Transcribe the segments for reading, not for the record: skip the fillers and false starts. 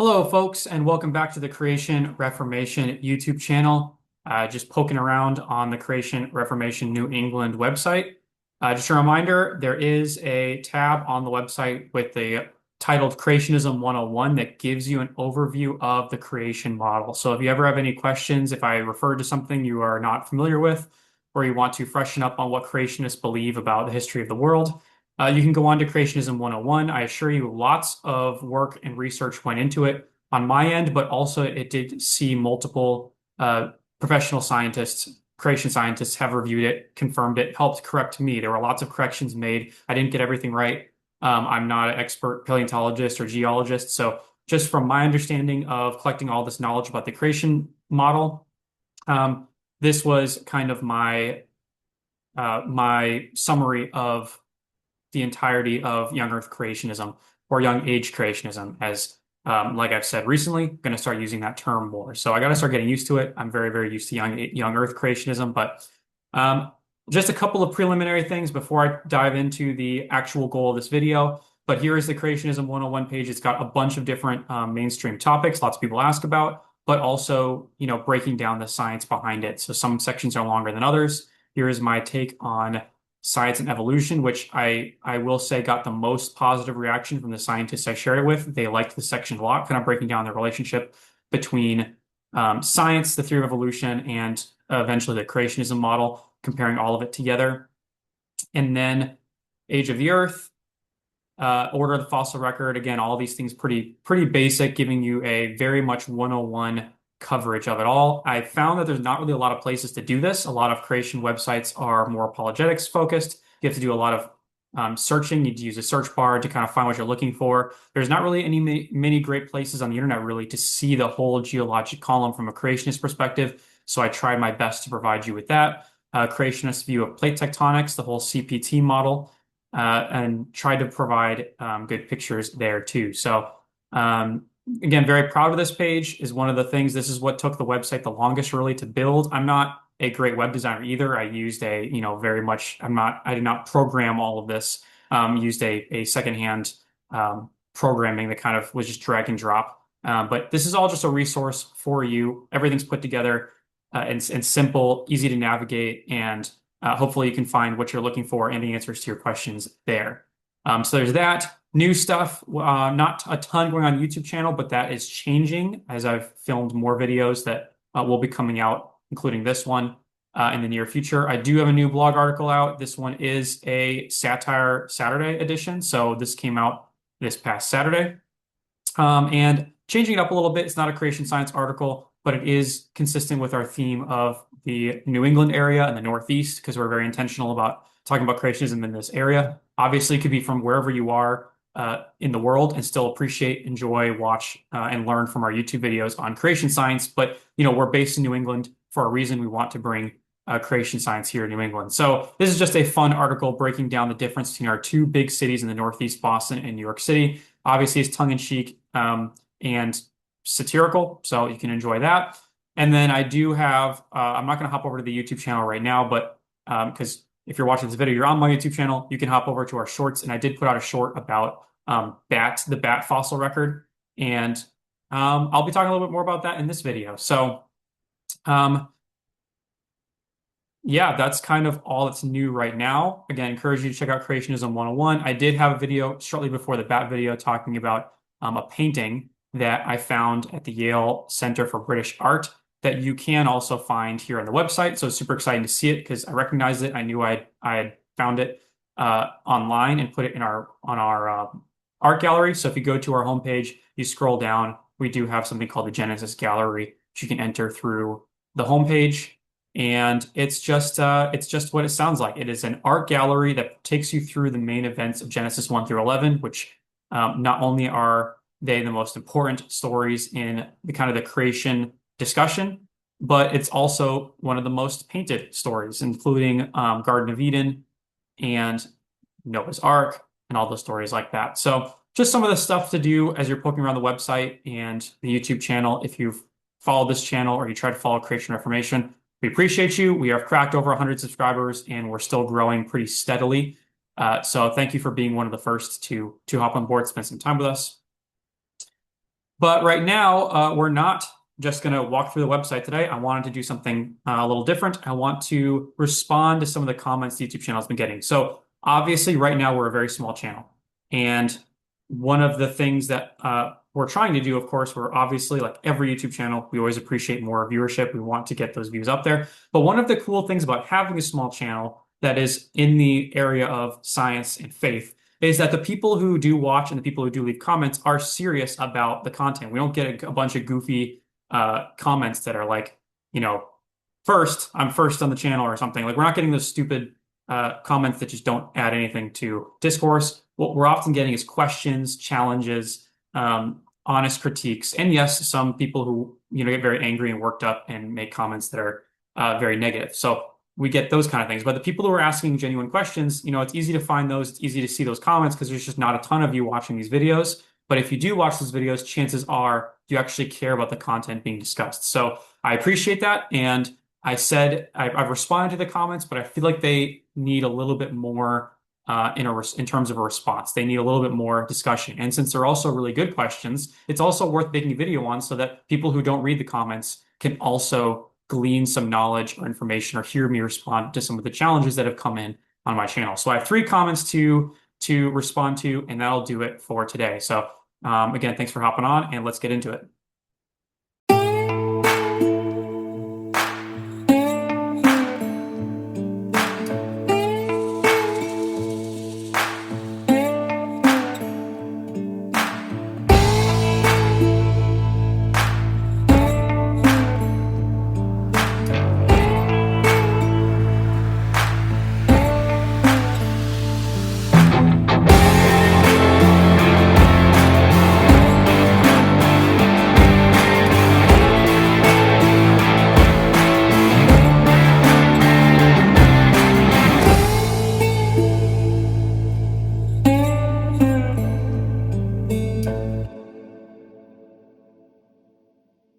Hello, folks, and welcome back to the Creation Reformation YouTube channel. Just poking around on the Creation Reformation New England website. Just a reminder, there is a tab on the website with the titled Creationism 101 that gives you an overview of the creation model. So if you ever have any questions, if I refer to something you are not familiar with, or you want to freshen up on what creationists believe about the history of the world, you can go on to Creationism 101. I assure you, lots of work and research went into it on my end, but also it did see multiple professional scientists, creation scientists have reviewed it, confirmed it, helped correct me. There were lots of corrections made. I didn't get everything right. I'm not an expert paleontologist or geologist, so just from my understanding of collecting all this knowledge about the creation model, this was kind of my summary of the entirety of young Earth creationism or young age creationism, as like I've said recently, going to start using that term more. So I got to start getting used to it. I'm very, very used to young Earth creationism, but just a couple of preliminary things before I dive into the actual goal of this video. But here is the Creationism 101 page. It's got a bunch of different mainstream topics, lots of people ask about, but also, breaking down the science behind it. So some sections are longer than others. Here is my take on science and evolution, which I will say got the most positive reaction from the scientists I shared it with. They liked the section a lot, kind of breaking down the relationship between science, the theory of evolution, and eventually the creationism model, comparing all of it together. And then age of the Earth, order of the fossil record. Again, all these things pretty basic, giving you a very much 101 coverage of it all. I found that there's not really a lot of places to do this. A lot of creation websites are more apologetics focused. You have to do a lot of searching. You need to use a search bar to kind of find what you're looking for. There's not really many great places on the internet really to see the whole geologic column from a creationist perspective. So I tried my best to provide you with that. Creationist view of plate tectonics, the whole CPT model, and tried to provide good pictures there too. So again, very proud of this page. Is one of the things, this is what took the website the longest really to build. I'm not a great web designer either. I used I did not program all of this. Used a secondhand programming that kind of was just drag and drop. But this is all just a resource for you. Everything's put together and simple, easy to navigate, and hopefully you can find what you're looking for and the answers to your questions there. So there's that. New stuff, not a ton going on YouTube channel, but that is changing as I've filmed more videos that will be coming out, including this one in the near future. I do have a new blog article out. This one is a Satire Saturday edition. So this came out this past Saturday. And changing it up a little bit, it's not a creation science article, but it is consistent with our theme of the New England area and the Northeast, because we're very intentional about talking about creationism in this area. Obviously, it could be from wherever you are in the world and still appreciate, enjoy, watch, and learn from our YouTube videos on creation science. But, we're based in New England for a reason. We want to bring creation science here in New England. So this is just a fun article breaking down the difference between our two big cities in the Northeast, Boston and New York City. Obviously, it's tongue-in-cheek and satirical, so you can enjoy that. And then I do have, I'm not going to hop over to the YouTube channel right now, but because if you're watching this video, you're on my YouTube channel, you can hop over to our shorts. And I did put out a short about the bat fossil record. And I'll be talking a little bit more about that in this video. So yeah, that's kind of all that's new right now. Again, encourage you to check out Creationism 101. I did have a video shortly before the bat video talking about a painting that I found at the Yale Center for British Art that you can also find here on the website. So it's super exciting to see it because I recognized it. I knew I had found it online and put it on our art gallery. So if you go to our homepage, you scroll down, we do have something called the Genesis Gallery, which you can enter through the homepage. And it's just what it sounds like. It is an art gallery that takes you through the main events of Genesis 1 through 11, which not only are they the most important stories in the kind of the creation discussion, but it's also one of the most painted stories, including Garden of Eden and Noah's Ark and all those stories like that. So just some of the stuff to do as you're poking around the website and the YouTube channel. If you've followed this channel or you try to follow Creation Reformation, we appreciate you. We have cracked over 100 subscribers and we're still growing pretty steadily. So thank you for being one of the first to hop on board, spend some time with us. But right now, we're not just going to walk through the website today. I wanted to do something a little different. I want to respond to some of the comments the YouTube channel has been getting. So obviously, right now, we're a very small channel. And one of the things that we're trying to do, of course, we're obviously like every YouTube channel, we always appreciate more viewership. We want to get those views up there. But one of the cool things about having a small channel that is in the area of science and faith is that the people who do watch and the people who do leave comments are serious about the content. We don't get a bunch of goofy comments that are like, you know, I'm first on the channel or something. Like we're not getting those stupid comments that just don't add anything to discourse. What we're often getting is questions, challenges, honest critiques, and yes, some people who get very angry and worked up and make comments that are very negative. So we get those kind of things. But the people who are asking genuine questions, it's easy to find those. It's easy to see those comments because there's just not a ton of you watching these videos. But if you do watch those videos, chances are you actually care about the content being discussed. So I appreciate that. And I've responded to the comments, but I feel like they need a little bit more in terms of a response. They need a little bit more discussion. And since they're also really good questions, it's also worth making a video on so that people who don't read the comments can also glean some knowledge or information or hear me respond to some of the challenges that have come in on my channel. So I have 3 comments to respond to, and that'll do it for today. So again, thanks for hopping on, and let's get into it.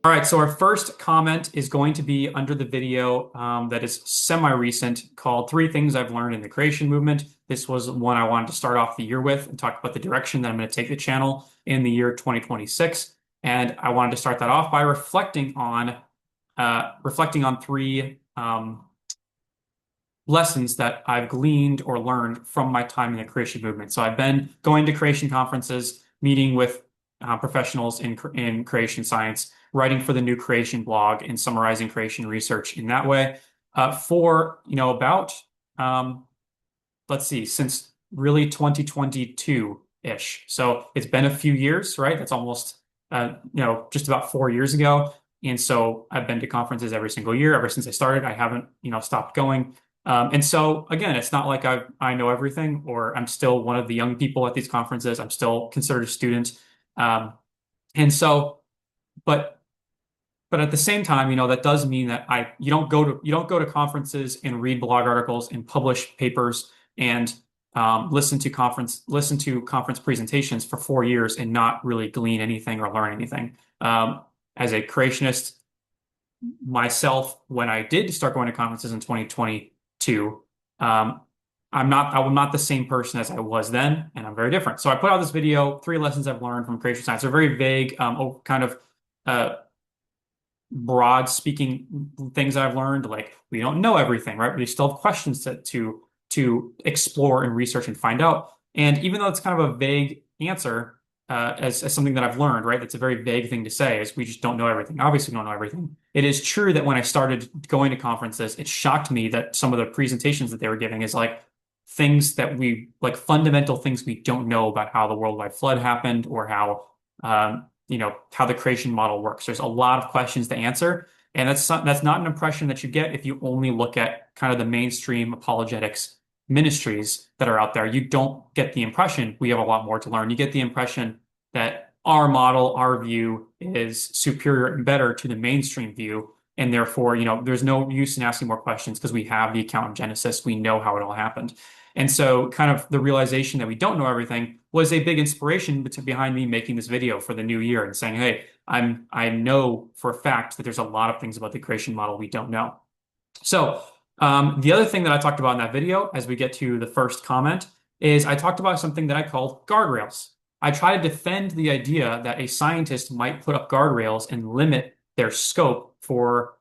All right, so our first comment is going to be under the video that is semi-recent called 3 Things I've Learned in the Creation Movement. This was one I wanted to start off the year with and talk about the direction that I'm going to take the channel in the year 2026. And I wanted to start that off by reflecting on 3 lessons that I've gleaned or learned from my time in the creation movement. So I've been going to creation conferences, meeting with professionals in creation science, writing for the New Creation blog, and summarizing creation research in that way for about let's see, since really 2022-ish. So it's been a few years, right? That's almost just about 4 years ago. And so I've been to conferences every single year ever since I started. I haven't stopped going. And so again, it's not like I know everything, or I'm still one of the young people at these conferences. I'm still considered a student. And so, but at the same time, that does mean that you don't go to conferences and read blog articles and publish papers and listen to conference presentations for 4 years and not really glean anything or learn anything. As a creationist myself, when I did start going to conferences in 2022, I'm not the same person as I was then, and I'm very different. So I put out this video, 3 lessons I've learned from creation science. They're very vague, kind of broad speaking things that I've learned. Like we don't know everything, right? We still have questions to explore and research and find out. And even though it's kind of a vague answer, as something that I've learned, right? That's a very vague thing to say, is we just don't know everything. Obviously, we don't know everything. It is true that when I started going to conferences, it shocked me that some of the presentations that they were giving is like things that fundamental things we don't know about how the worldwide flood happened or how how the creation model works. There's a lot of questions to answer, and that's not an impression that you get if you only look at kind of the mainstream apologetics ministries that are out there. You don't get the impression we have a lot more to learn. You get the impression that our model, our view is superior and better to the mainstream view. And therefore, there's no use in asking more questions because we have the account in Genesis. We know how it all happened. And so kind of the realization that we don't know everything was a big inspiration behind me making this video for the new year and saying, hey, I know for a fact that there's a lot of things about the creation model we don't know. So the other thing that I talked about in that video, as we get to the first comment, is I talked about something that I called guardrails. I try to defend the idea that a scientist might put up guardrails and limit their scope for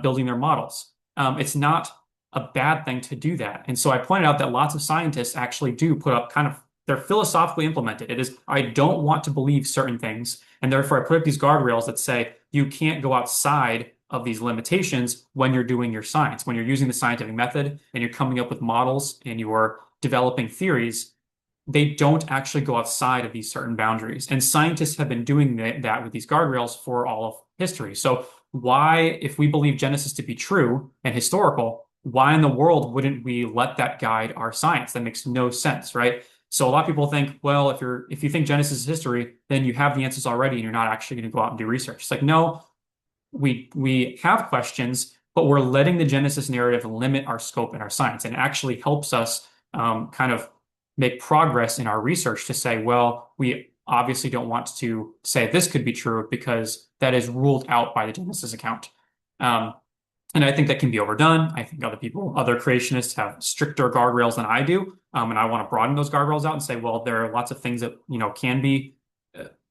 building their models. It's not a bad thing to do that. And so I pointed out that lots of scientists actually do put up kind of, they're philosophically implemented. It is, I don't want to believe certain things. And therefore, I put up these guardrails that say you can't go outside of these limitations when you're doing your science. When you're using the scientific method and you're coming up with models and you're developing theories, they don't actually go outside of these certain boundaries. And scientists have been doing that with these guardrails for all of history. So why, if we believe Genesis to be true and historical, why in the world wouldn't we let that guide our science? That makes no sense, right? So a lot of people think, well, if you think Genesis is history, then you have the answers already and you're not actually going to go out and do research. It's like, no, we have questions, but we're letting the Genesis narrative limit our scope in our science. And it actually helps us kind of make progress in our research to say, well, we obviously don't want to say this could be true because that is ruled out by the Genesis account. And I think that can be overdone. I think other creationists have stricter guardrails than I do. And I want to broaden those guardrails out and say, well, there are lots of things that, can be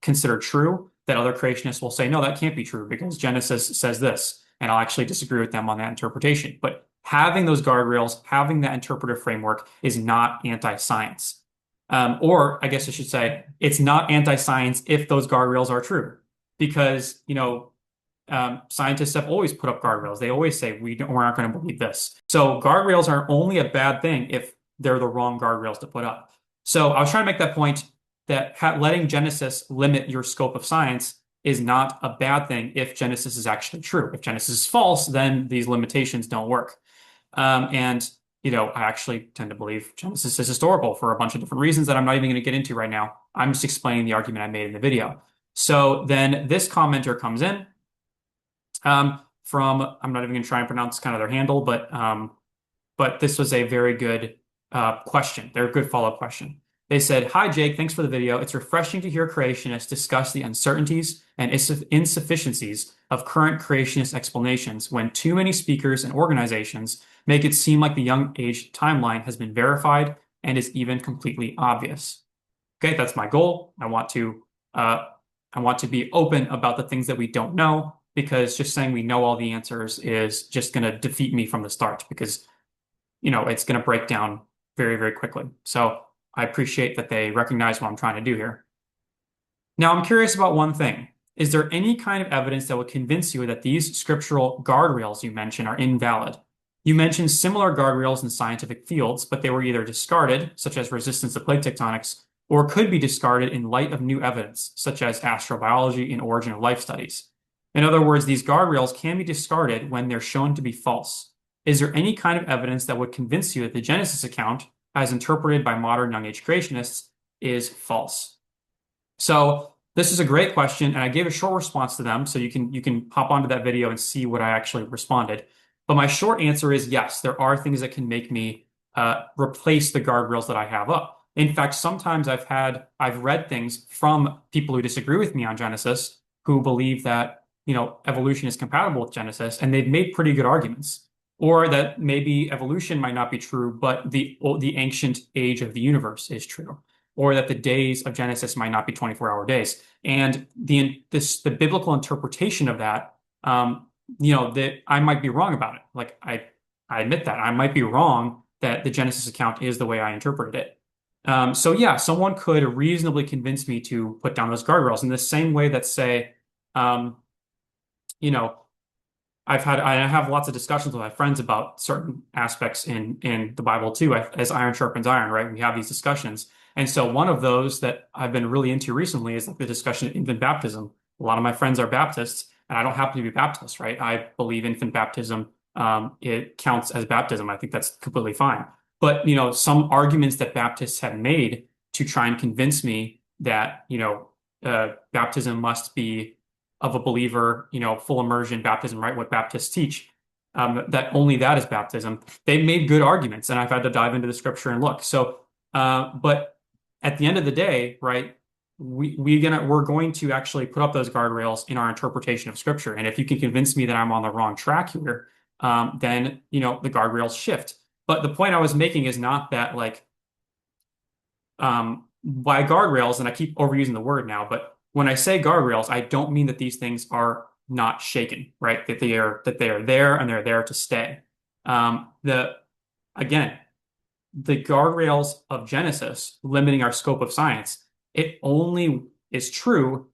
considered true that other creationists will say, no, that can't be true because Genesis says this. And I'll actually disagree with them on that interpretation. But having those guardrails, having that interpretive framework is not anti-science. Or I guess I should say, it's not anti-science if those guardrails are true. Because, scientists have always put up guardrails. They always say, we're not going to believe this. So guardrails are only a bad thing if they're the wrong guardrails to put up. So I was trying to make that point that letting Genesis limit your scope of science is not a bad thing if Genesis is actually true. If Genesis is false, then these limitations don't work. And I actually tend to believe Genesis is historical for a bunch of different reasons that I'm not even going to get into right now. I'm just explaining the argument I made in the video. So then this commenter comes in from, I'm not even going to try and pronounce kind of their handle, but this was a very good question. They're a good follow-up question. They said, "Hi, Jake, thanks for the video. It's refreshing to hear creationists discuss the uncertainties and insufficiencies of current creationist explanations when too many speakers and organizations make it seem like the young age timeline has been verified and is even completely obvious." Okay, that's my goal. I want to be open about the things that we don't know, because just saying we know all the answers is just going to defeat me from the start, because it's going to break down very, very quickly. So I appreciate that they recognize what I'm trying to do here. Now, I'm curious about one thing. Is there any kind of evidence that would convince you that these scriptural guardrails you mentioned are invalid? You mentioned similar guardrails in scientific fields, but they were either discarded, such as resistance to plate tectonics, or could be discarded in light of new evidence, such as astrobiology and origin of life studies. In other words, these guardrails can be discarded when they're shown to be false. Is there any kind of evidence that would convince you that the Genesis account, as interpreted by modern young age creationists, is false? So this is a great question, and I gave a short response to them, so you can hop onto that video and see what I actually responded. But my short answer is yes, there are things that can make me replace the guardrails that I have up. In fact, sometimes I've read things from people who disagree with me on Genesis, who believe that evolution is compatible with Genesis, and they've made pretty good arguments. Or that maybe evolution might not be true, but the ancient age of the universe is true. Or that the days of Genesis might not be 24-hour days. And the biblical interpretation of that, that I might be wrong about it. Like I admit that I might be wrong that the Genesis account is the way I interpreted it. So yeah, someone could reasonably convince me to put down those guardrails in the same way that, say, I have lots of discussions with my friends about certain aspects in the Bible too, as iron sharpens iron, right? We have these discussions. And so one of those that I've been really into recently is like the discussion of infant baptism. A lot of my friends are Baptists, and I don't happen to be Baptist, right? I believe infant baptism, it counts as baptism. I think that's completely fine. But, some arguments that Baptists have made to try and convince me that, baptism must be of a believer, full immersion baptism, right? What Baptists teach, that only that is baptism. They made good arguments, and I've had to dive into the scripture and look. So, but at the end of the day, right, we're going to actually put up those guardrails in our interpretation of scripture. And if you can convince me that I'm on the wrong track here, then the guardrails shift. But the point I was making is not that by guardrails, and I keep overusing the word now, but when I say guardrails, I don't mean that these things are not shaken, right? That they are there and they're there to stay. The again, the guardrails of Genesis limiting our scope of science, it only is true,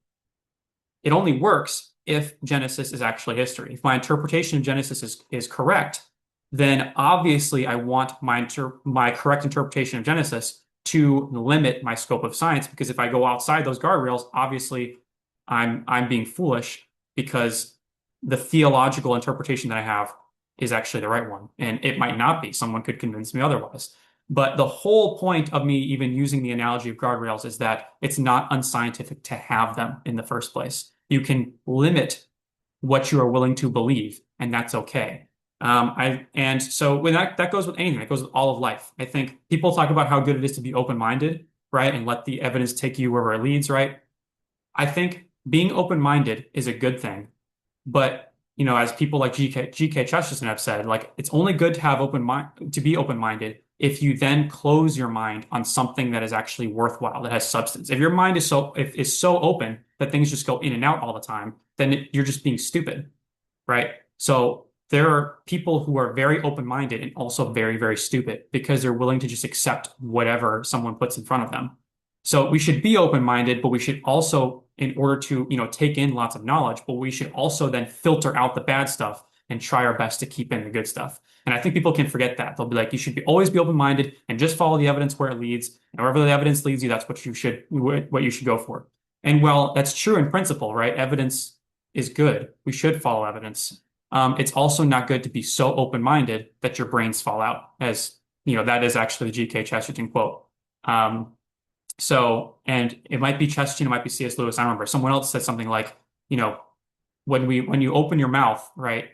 it only works if Genesis is actually history. If my interpretation of Genesis is correct, then obviously I want my correct interpretation of Genesis to limit my scope of science, because if I go outside those guardrails, obviously I'm being foolish, because the theological interpretation that I have is actually the right one. And it might not be. Someone could convince me otherwise. But the whole point of me even using the analogy of guardrails is that it's not unscientific to have them in the first place. You can limit what you are willing to believe, and that's okay. And so when that goes with anything, that goes with all of life. I think people talk about how good it is to be open-minded, right? And let the evidence take you wherever it leads, right? I think being open-minded is a good thing. But, as people like G.K. Chesterton have said, like, it's only good to have to be open-minded if you then close your mind on something that is actually worthwhile, that has substance. If your mind is so open that things just go in and out all the time, then you're just being stupid, right? So there are people who are very open-minded and also very, very stupid, because they're willing to just accept whatever someone puts in front of them. So we should be open-minded, but we should also, in order to, take in lots of knowledge, but we should also then filter out the bad stuff and try our best to keep in the good stuff. And I think people can forget that. They'll be like, you should always be open-minded and just follow the evidence where it leads. And wherever the evidence leads you, that's what you should go for. And well, that's true in principle, right? Evidence is good. We should follow evidence. It's also not good to be so open-minded that your brains fall out, as that is actually the G.K. Chesterton quote. And it might be Chesterton, it might be C.S. Lewis. I remember someone else said something like, when you open your mouth, right,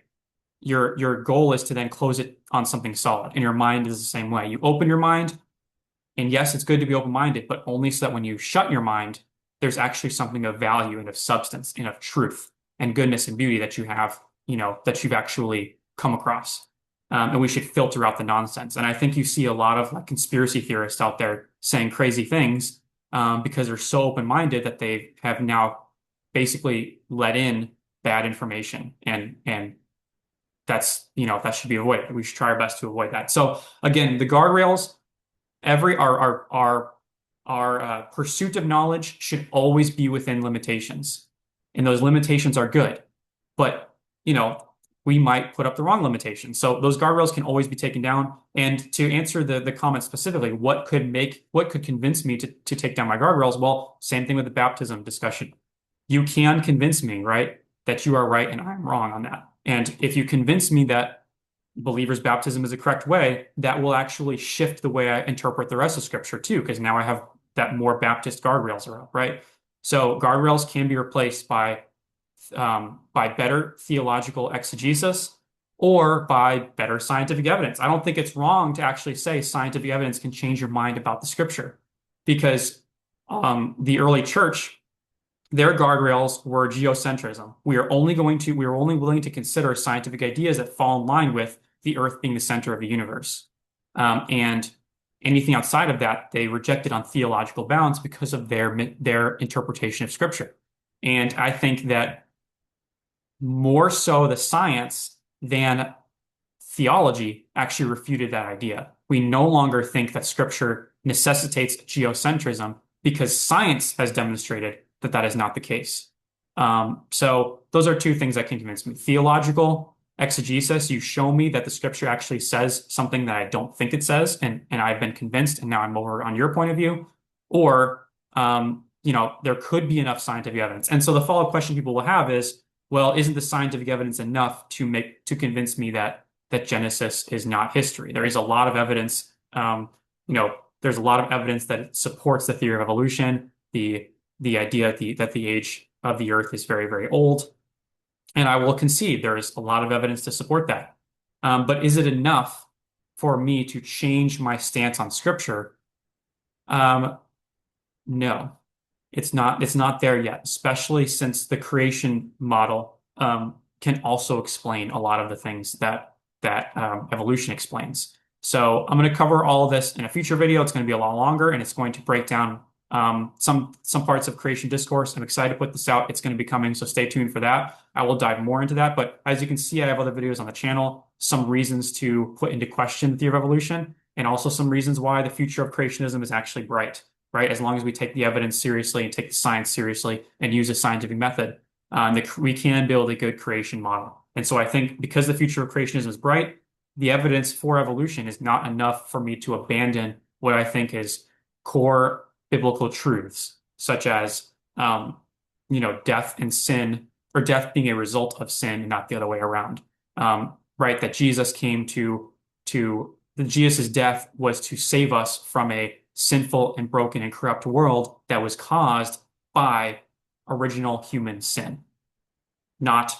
your goal is to then close it on something solid. And your mind is the same way. You open your mind, and yes, it's good to be open-minded, but only so that when you shut your mind, there's actually something of value and of substance and of truth and goodness and beauty that you have, that you've actually come across. And we should filter out the nonsense. And I think you see a lot of like conspiracy theorists out there saying crazy things, because they're so open-minded that they have now basically let in bad information, and that's that should be avoided. We should try our best to avoid that. So again, the guardrails, our pursuit of knowledge should always be within limitations, and those limitations are good. But we might put up the wrong limitations. So those guardrails can always be taken down. And to answer the comment specifically, what could convince me to take down my guardrails? Well, same thing with the baptism discussion. You can convince me, right, that you are right and I'm wrong on that. And if you convince me that believers' baptism is the correct way, that will actually shift the way I interpret the rest of Scripture too, because now I have that more Baptist guardrails are up, right? So guardrails can be replaced by better theological exegesis or by better scientific evidence. I don't think it's wrong to actually say scientific evidence can change your mind about the Scripture, because the early church, their guardrails were geocentrism. We are only willing to consider scientific ideas that fall in line with the Earth being the center of the universe. And anything outside of that, they rejected on theological bounds because of their interpretation of Scripture. And I think that more so the science than theology actually refuted that idea. We no longer think that Scripture necessitates geocentrism, because science has demonstrated that that is not the case. So those are two things that can convince me. Theological exegesis, you show me that the Scripture actually says something that I don't think it says, and I've been convinced, and now I'm over on your point of view. Or there could be enough scientific evidence. And so the follow-up question people will have is, well, isn't the scientific evidence enough to convince me that Genesis is not history? There is a lot of evidence. There's a lot of evidence that supports the theory of evolution, the idea that the age of the Earth is very, very old. And I will concede there is a lot of evidence to support that. But is it enough for me to change my stance on Scripture? No. It's not there yet, especially since the creation model can also explain a lot of the things that evolution explains. So I'm going to cover all of this in a future video. It's going to be a lot longer, and it's going to break down some parts of creation discourse. I'm excited to put this out. It's going to be coming, so stay tuned for that. I will dive more into that. But as you can see, I have other videos on the channel, some reasons to put into question the theory of evolution, and also some reasons why the future of creationism is actually bright, right? As long as we take the evidence seriously and take the science seriously and use a scientific method, we can build a good creation model. And so I think because the future of creationism is bright, the evidence for evolution is not enough for me to abandon what I think is core biblical truths, such as death and sin, or death being a result of sin and not the other way around. Right, that Jesus came Jesus' death was to save us from a sinful and broken and corrupt world that was caused by original human sin. Not,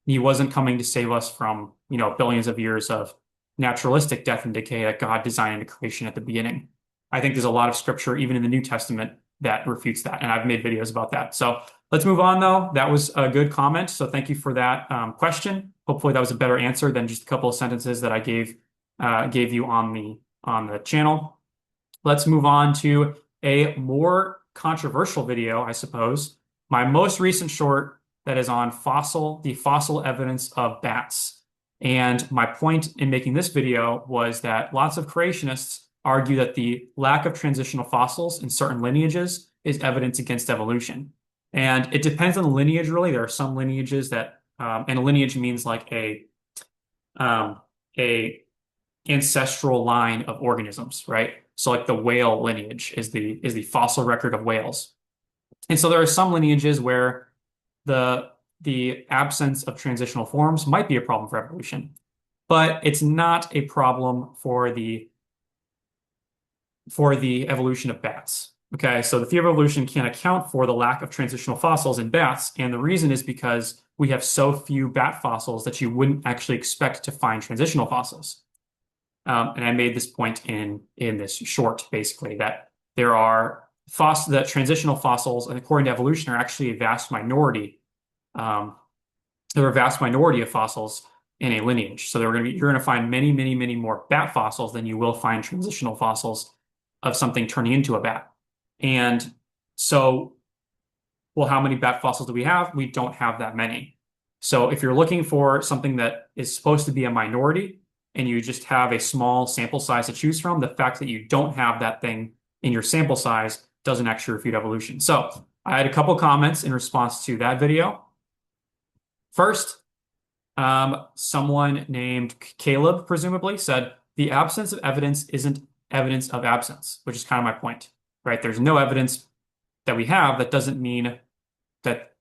he wasn't coming to save us from, billions of years of naturalistic death and decay that God designed into creation at the beginning. I think there's a lot of scripture, even in the New Testament, that refutes that, and I've made videos about that. So let's move on, though. That was a good comment, so thank you for that question. Hopefully, that was a better answer than just a couple of sentences that I gave you on the channel. Let's move on to a more controversial video, I suppose. My most recent short that is on the fossil evidence of bats. And my point in making this video was that lots of creationists argue that the lack of transitional fossils in certain lineages is evidence against evolution. And it depends on the lineage, really. There are some lineages that, and a lineage means like a ancestral line of organisms, right? So like the whale lineage is the fossil record of whales. And so there are some lineages where the absence of transitional forms might be a problem for evolution, but it's not a problem for the evolution of bats. Okay, so the theory of evolution can't account for the lack of transitional fossils in bats, and the reason is because we have so few bat fossils that you wouldn't actually expect to find transitional fossils. And I made this point in this short, basically, that that transitional fossils, and according to evolution, are actually a vast minority. There are a vast minority of fossils in a lineage. So you're going to find many, many, many more bat fossils than you will find transitional fossils of something turning into a bat. And so, well, how many bat fossils do we have? We don't have that many. So if you're looking for something that is supposed to be a minority and you just have a small sample size to choose from, the fact that you don't have that thing in your sample size doesn't actually refute evolution. So I had a couple comments in response to that video. First, someone named Caleb, presumably, said, the absence of evidence isn't evidence of absence, which is kind of my point, right? There's no evidence that we have. That doesn't mean that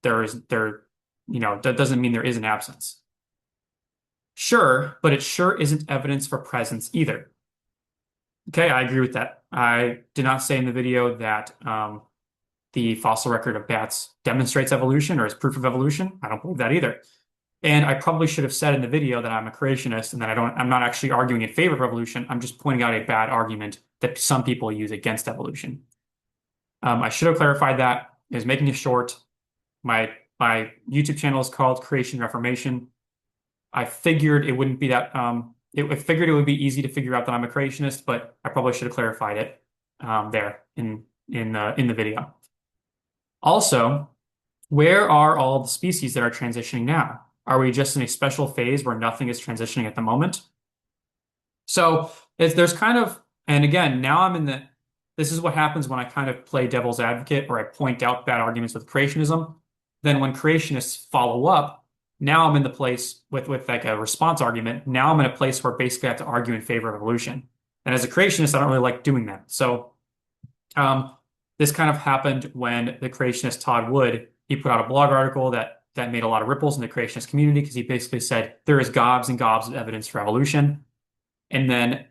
that doesn't mean there is an absence. Sure, but it sure isn't evidence for presence either. Okay, I agree with that. I did not say in the video that the fossil record of bats demonstrates evolution or is proof of evolution. I don't believe that either. And I probably should have said in the video that I'm a creationist and that I'm not actually arguing in favor of evolution. I'm just pointing out a bad argument that some people use against evolution. I should have clarified that. I was making it short. My YouTube channel is called Creation Reformation. I figured it wouldn't be that I figured it would be easy to figure out that I'm a creationist, but I probably should have clarified it there in the video. Also, where are all the species that are transitioning now? Are we just in a special phase where nothing is transitioning at the moment? So there's kind of, and again, now this is what happens when I kind of play devil's advocate or I point out bad arguments with creationism. Then when creationists follow up, now I'm in the place with like a response argument. Now I'm in a place where basically I have to argue in favor of evolution. And as a creationist, I don't really like doing that. So this kind of happened when the creationist Todd Wood, he put out a blog article that made a lot of ripples in the creationist community because he basically said there is gobs and gobs of evidence for evolution. And then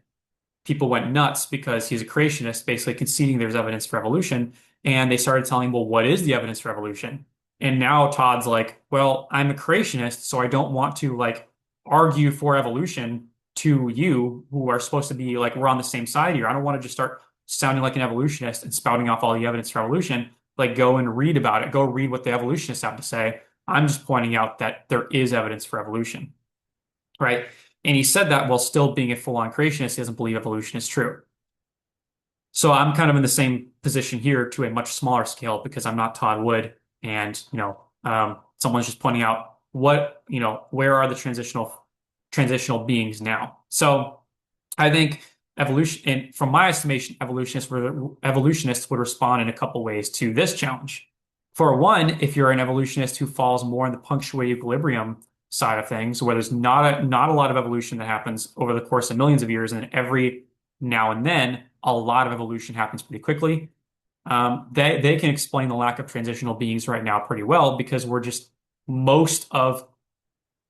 people went nuts because he's a creationist, basically conceding there's evidence for evolution. And they started telling him, well, what is the evidence for evolution? And now Todd's like, well, I'm a creationist, so I don't want to like argue for evolution to you who are supposed to be like, we're on the same side here. I don't want to just start sounding like an evolutionist and spouting off all the evidence for evolution. Like, go and read about it. Go read what the evolutionists have to say. I'm just pointing out that there is evidence for evolution, right? And he said that while still being a full-on creationist, he doesn't believe evolution is true. So I'm kind of in the same position here to a much smaller scale because I'm not Todd Wood, and someone's just pointing out where are the transitional beings now. So I think evolution, and from my estimation, evolutionists would respond in a couple ways to this challenge. For one, if you're an evolutionist who falls more in the punctuated equilibrium side of things, where there's not a lot of evolution that happens over the course of millions of years, and every now and then a lot of evolution happens pretty quickly. They can explain the lack of transitional beings right now pretty well because most of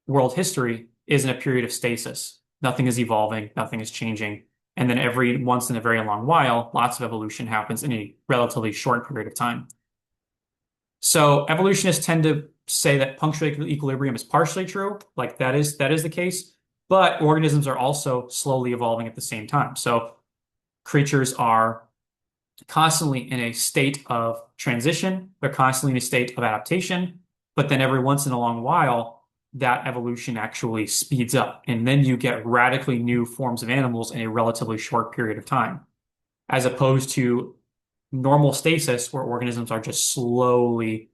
world history is in a period of stasis. Nothing is evolving, nothing is changing. And then every once in a very long while, lots of evolution happens in a relatively short period of time. So evolutionists tend to say that punctuated equilibrium is partially true, like that is the case, but organisms are also slowly evolving at the same time. So creatures are constantly in a state of transition, they're constantly in a state of adaptation, but then every once in a long while, that evolution actually speeds up, and then you get radically new forms of animals in a relatively short period of time, as opposed to normal stasis where organisms are just slowly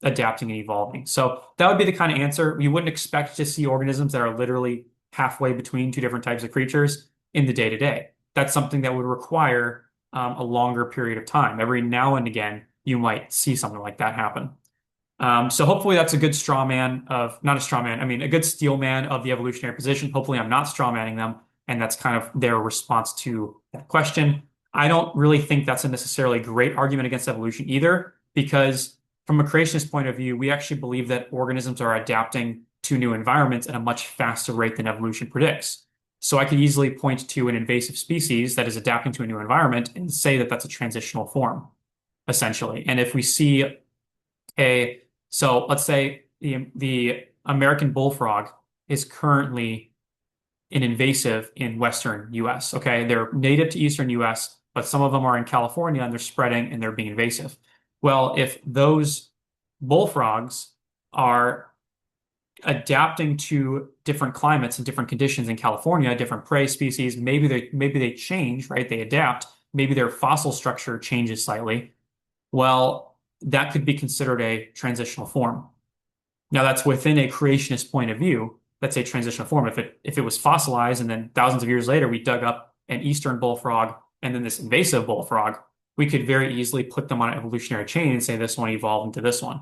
adapting and evolving. So that would be the kind of answer. You wouldn't expect to see organisms that are literally halfway between two different types of creatures in the day-to-day. That's something that would require a longer period of time. Every now and again, you might see something like that happen. So hopefully that's a good straw man of, not a straw man, I mean, a good steel man of the evolutionary position. Hopefully I'm not straw manning them, and that's kind of their response to that question. I don't really think that's a necessarily great argument against evolution either, because from a creationist point of view, we actually believe that organisms are adapting to new environments at a much faster rate than evolution predicts. So I could easily point to an invasive species that is adapting to a new environment and say that that's a transitional form, essentially. And if we see so let's say the American bullfrog is currently an invasive in Western US. Okay, they're native to Eastern US, but some of them are in California and they're spreading and they're being invasive. Well, if those bullfrogs are adapting to different climates and different conditions in California, different prey species, maybe they change, right? They adapt. Maybe their fossil structure changes slightly. Well, that could be considered a transitional form. Now, that's within a creationist point of view. That's a transitional form. If it was fossilized and then thousands of years later we dug up an eastern bullfrog and then this invasive bullfrog, we could very easily put them on an evolutionary chain and say this one evolved into this one.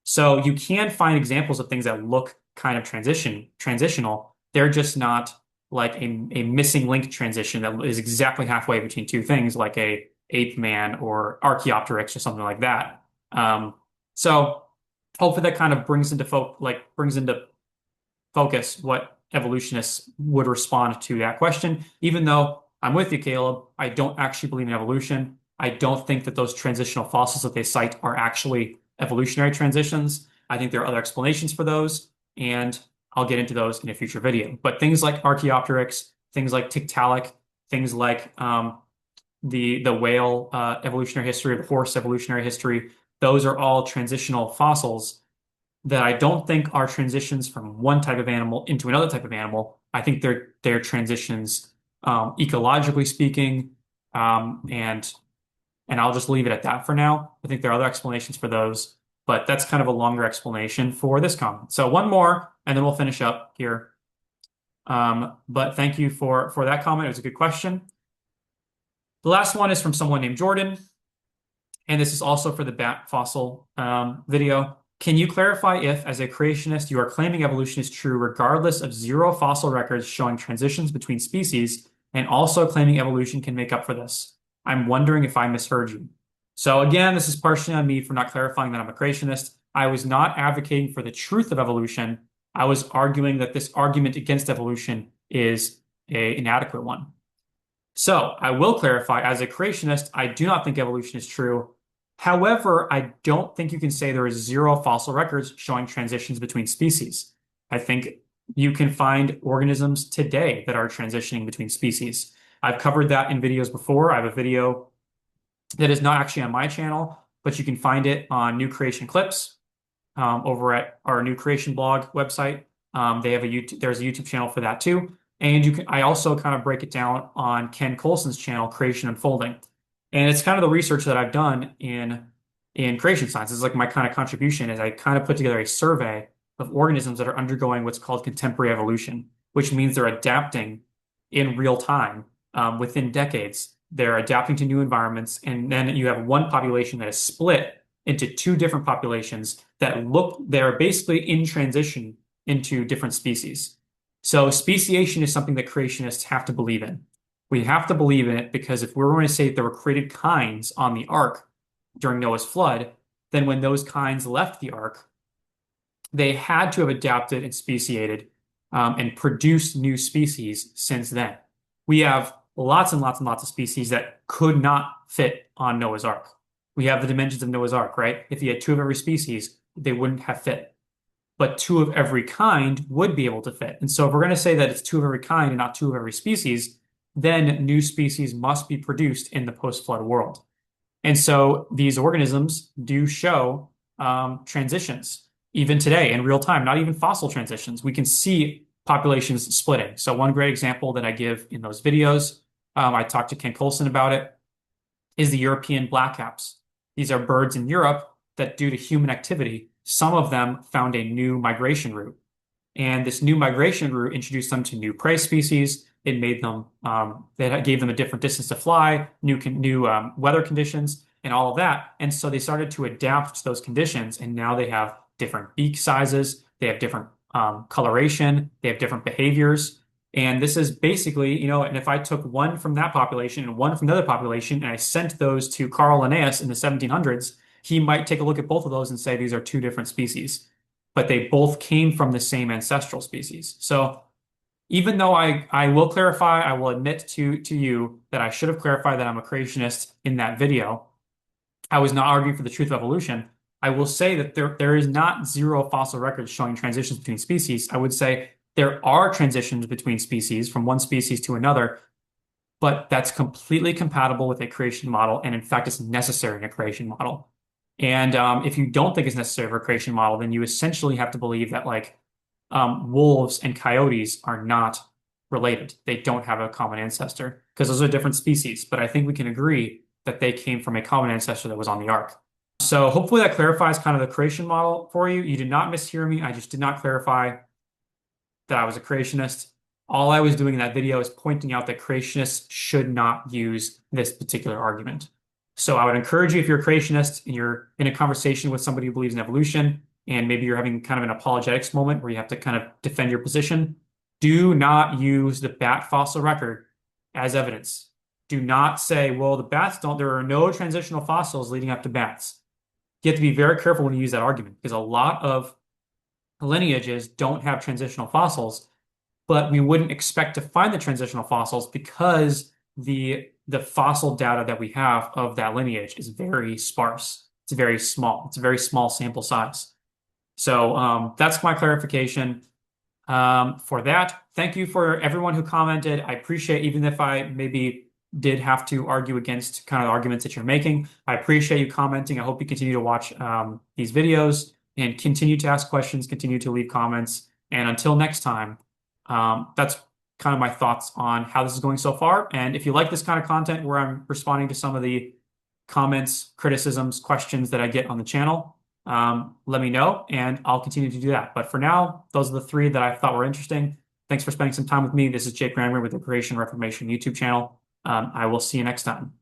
So you can find examples of things that look kind of transitional. They're just not like a missing link transition that is exactly halfway between two things, like a ape man or Archaeopteryx or something like that. So hopefully that kind of brings into focus what evolutionists would respond to that question. Even though I'm with you, Caleb, I don't actually believe in evolution. I don't think that those transitional fossils that they cite are actually evolutionary transitions. I think there are other explanations for those, and I'll get into those in a future video. But things like Archaeopteryx, things like Tiktaalik, things like the whale evolutionary history, the horse evolutionary history, those are all transitional fossils that I don't think are transitions from one type of animal into another type of animal. I think they're transitions ecologically speaking, and I'll just leave it at that for now. I think there are other explanations for those, but that's kind of a longer explanation for this comment. So one more, and then we'll finish up here. But thank you for that comment. It was a good question. The last one is from someone named Jordan, and this is also for the bat fossil video. Can you clarify if, as a creationist, you are claiming evolution is true regardless of zero fossil records showing transitions between species, and also claiming evolution can make up for this? I'm wondering if I misheard you. So again, this is partially on me for not clarifying that I'm a creationist. I was not advocating for the truth of evolution. I was arguing that this argument against evolution is an inadequate one. So I will clarify, as a creationist, I do not think evolution is true. However, I don't think you can say there is zero fossil records showing transitions between species. I think you can find organisms today that are transitioning between species. I've covered that in videos before. I have a video that is not actually on my channel, but you can find it on New Creation Clips over at our New Creation blog website. There's a YouTube channel for that too. And I also kind of break it down on Ken Colson's channel, Creation Unfolding. And it's kind of the research that I've done in creation science. It's like my kind of contribution is I kind of put together a survey of organisms that are undergoing what's called contemporary evolution, which means they're adapting in real time within decades. They're adapting to new environments, and then you have one population that is split into two different populations that they're basically in transition into different species. So speciation is something that creationists have to believe in. We have to believe in it because if we're going to say that there were created kinds on the ark during Noah's flood, then when those kinds left the ark, they had to have adapted and speciated and produced new species since then. We have lots and lots and lots of species that could not fit on Noah's Ark. We have the dimensions of Noah's Ark, right? If you had two of every species, they wouldn't have fit. But two of every kind would be able to fit. And so if we're going to say that it's two of every kind and not two of every species, then new species must be produced in the post-flood world. And so these organisms do show transitions, even today in real time, not even fossil transitions. We can see populations splitting. So one great example that I give in those videos, I talked to Ken Colson about it, is the European blackcaps. These are birds in Europe that, due to human activity, some of them found a new migration route. And this new migration route introduced them to new prey species. It made them, that gave them a different distance to fly, new weather conditions, and all of that. And so they started to adapt to those conditions. And now they have different beak sizes, they have different coloration, they have different behaviors. And this is basically, and if I took one from that population and one from another population, and I sent those to Carl Linnaeus in the 1700s, he might take a look at both of those and say these are two different species, but they both came from the same ancestral species. So even though I will clarify, I will admit to you that I should have clarified that I'm a creationist in that video. I was not arguing for the truth of evolution. I will say that there is not zero fossil records showing transitions between species. I would say there are transitions between species from one species to another, but that's completely compatible with a creation model, and in fact, it's necessary in a creation model. And if you don't think it's necessary for a creation model, then you essentially have to believe that wolves and coyotes are not related. They don't have a common ancestor because those are different species. But I think we can agree that they came from a common ancestor that was on the ark. So hopefully that clarifies kind of the creation model for you. You did not mishear me. I just did not clarify that I was a creationist. All I was doing in that video is pointing out that creationists should not use this particular argument. So I would encourage you, if you're a creationist and you're in a conversation with somebody who believes in evolution, and maybe you're having kind of an apologetics moment where you have to kind of defend your position, do not use the bat fossil record as evidence. Do not say, well, there are no transitional fossils leading up to bats. You have to be very careful when you use that argument because a lot of lineages don't have transitional fossils, but we wouldn't expect to find the transitional fossils because the fossil data that we have of that lineage is very sparse. It's very small. It's a very small sample size. So that's my clarification for that. Thank you for everyone who commented. I appreciate, even if I maybe did have to argue against kind of the arguments that you're making, I appreciate you commenting. I hope you continue to watch these videos and continue to ask questions, continue to leave comments. And until next time, that's kind of my thoughts on how this is going so far. And if you like this kind of content where I'm responding to some of the comments, criticisms, questions that I get on the channel, let me know and I'll continue to do that. But for now, those are the three that I thought were interesting. Thanks for spending some time with me. This is Jake Grammer with the Creation Reformation YouTube channel. I will see you next time.